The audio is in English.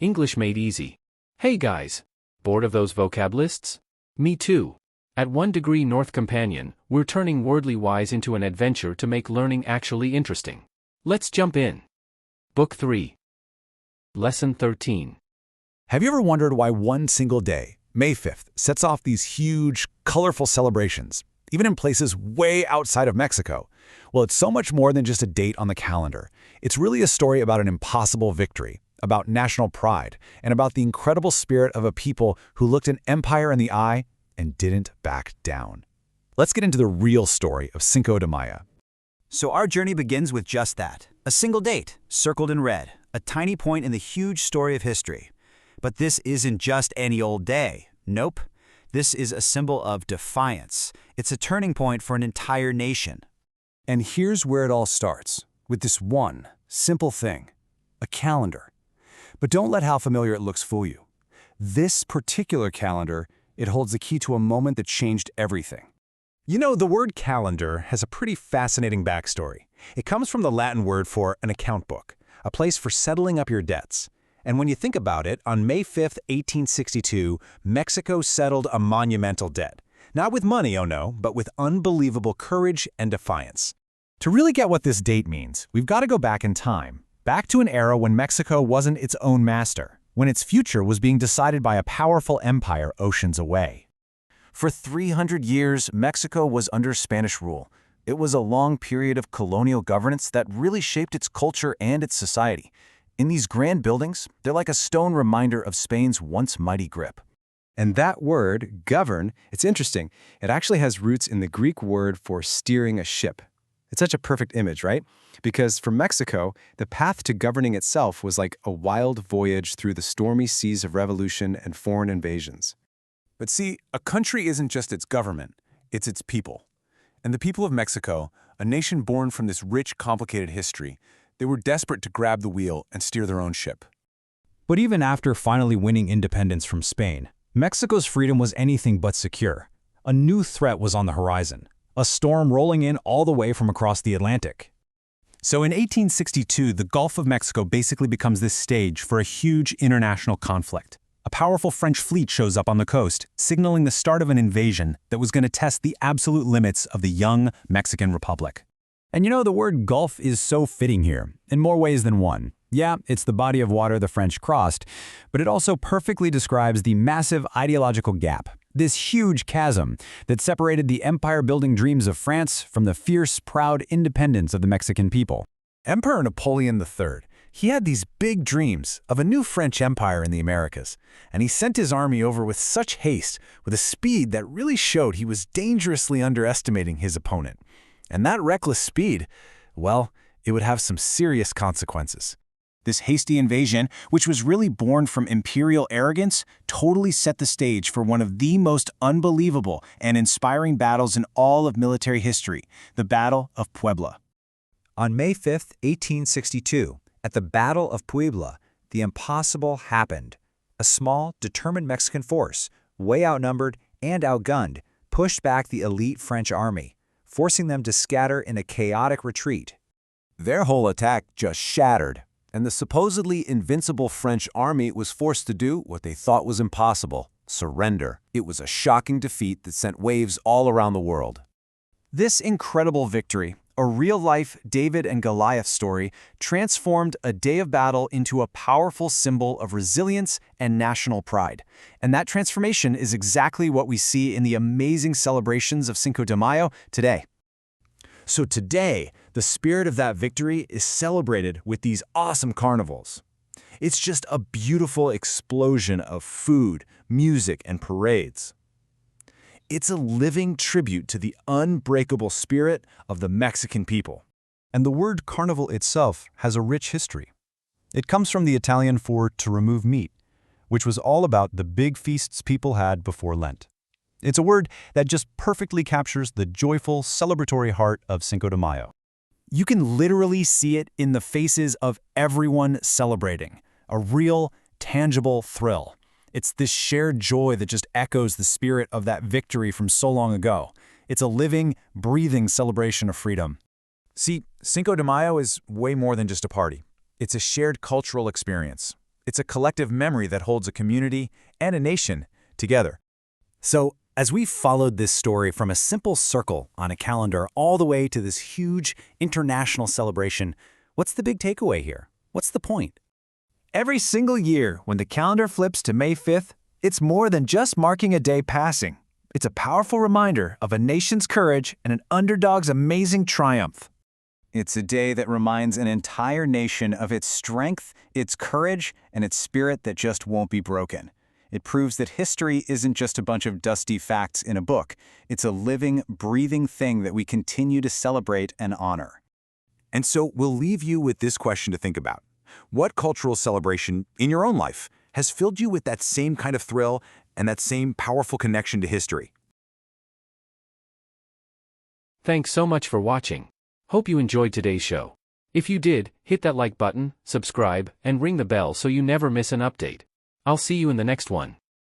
English made easy. Hey guys! Bored of those vocab lists? Me too. At 1 Degree North Companion, we're turning wordly wise into an adventure to make learning actually interesting. Let's jump in. Book 3. Lesson 13. Have you ever wondered why one single day, May 5th, sets off these huge, colorful celebrations, even in places way outside of Mexico? Well, it's so much more than just a date on the calendar. It's really a story about an impossible victory, about national pride, and about the incredible spirit of a people who looked an empire in the eye and didn't back down. Let's get into the real story of Cinco de Mayo. So our journey begins with just that. A single date, circled in red, a tiny point in the huge story of history. But this isn't just any old day. Nope. This is a symbol of defiance. It's a turning point for an entire nation. And here's where it all starts, with this one simple thing, a calendar. But don't let how familiar it looks fool you. This particular calendar, it holds the key to a moment that changed everything. You know, the word calendar has a pretty fascinating backstory. It comes from the Latin word for an account book, a place for settling up your debts. And when you think about it, on May 5th, 1862, Mexico settled a monumental debt. Not with money, oh no, but with unbelievable courage and defiance. To really get what this date means, we've got to go back in time, back to an era when Mexico wasn't its own master, when its future was being decided by a powerful empire oceans away. For 300 years, Mexico was under Spanish rule. It was a long period of colonial governance that really shaped its culture and its society. In these grand buildings, they're like a stone reminder of Spain's once mighty grip. And that word, govern, it's interesting. It actually has roots in the Greek word for steering a ship. It's such a perfect image, right? Because for Mexico, the path to governing itself was like a wild voyage through the stormy seas of revolution and foreign invasions. But see, a country isn't just its government, it's its people. And the people of Mexico, a nation born from this rich, complicated history, they were desperate to grab the wheel and steer their own ship. But even after finally winning independence from Spain, Mexico's freedom was anything but secure. A new threat was on the horizon, a storm rolling in all the way from across the Atlantic. So in 1862, the Gulf of Mexico basically becomes this stage for a huge international conflict. A powerful French fleet shows up on the coast, signaling the start of an invasion that was going to test the absolute limits of the young Mexican Republic. And you know, the word Gulf is so fitting here, in more ways than one. Yeah, it's the body of water the French crossed, but it also perfectly describes the massive ideological gap, this huge chasm that separated the empire-building dreams of France from the fierce, proud independence of the Mexican people. Emperor Napoleon III, he had these big dreams of a new French empire in the Americas, and he sent his army over with such haste, with a speed that really showed he was dangerously underestimating his opponent. And that reckless speed, well, it would have some serious consequences. This hasty invasion, which was really born from imperial arrogance, totally set the stage for one of the most unbelievable and inspiring battles in all of military history, the Battle of Puebla. On May 5th, 1862, at the Battle of Puebla, the impossible happened. A small, determined Mexican force, way outnumbered and outgunned, pushed back the elite French army, forcing them to scatter in a chaotic retreat. Their whole attack just shattered, and the supposedly invincible French army was forced to do what they thought was impossible: surrender. It was a shocking defeat that sent waves all around the world. This incredible victory, a real-life David and Goliath story, transformed a day of battle into a powerful symbol of resilience and national pride. And that transformation is exactly what we see in the amazing celebrations of Cinco de Mayo today. So today, the spirit of that victory is celebrated with these awesome carnivals. It's just a beautiful explosion of food, music, and parades. It's a living tribute to the unbreakable spirit of the Mexican people. And the word carnival itself has a rich history. It comes from the Italian for to remove meat, which was all about the big feasts people had before Lent. It's a word that just perfectly captures the joyful, celebratory heart of Cinco de Mayo. You can literally see it in the faces of everyone celebrating. A real, tangible thrill. It's this shared joy that just echoes the spirit of that victory from so long ago. It's a living, breathing celebration of freedom. See, Cinco de Mayo is way more than just a party. It's a shared cultural experience. It's a collective memory that holds a community and a nation together. So, as we followed this story from a simple circle on a calendar all the way to this huge international celebration, what's the big takeaway here? What's the point? Every single year, when the calendar flips to May 5th, it's more than just marking a day passing. It's a powerful reminder of a nation's courage and an underdog's amazing triumph. It's a day that reminds an entire nation of its strength, its courage, and its spirit that just won't be broken. It proves that history isn't just a bunch of dusty facts in a book. It's a living, breathing thing that we continue to celebrate and honor. And so we'll leave you with this question to think about. What cultural celebration in your own life has filled you with that same kind of thrill and that same powerful connection to history? Thanks so much for watching. Hope you enjoyed today's show. If you did, hit that like button, subscribe, and ring the bell so you never miss an update. I'll see you in the next one.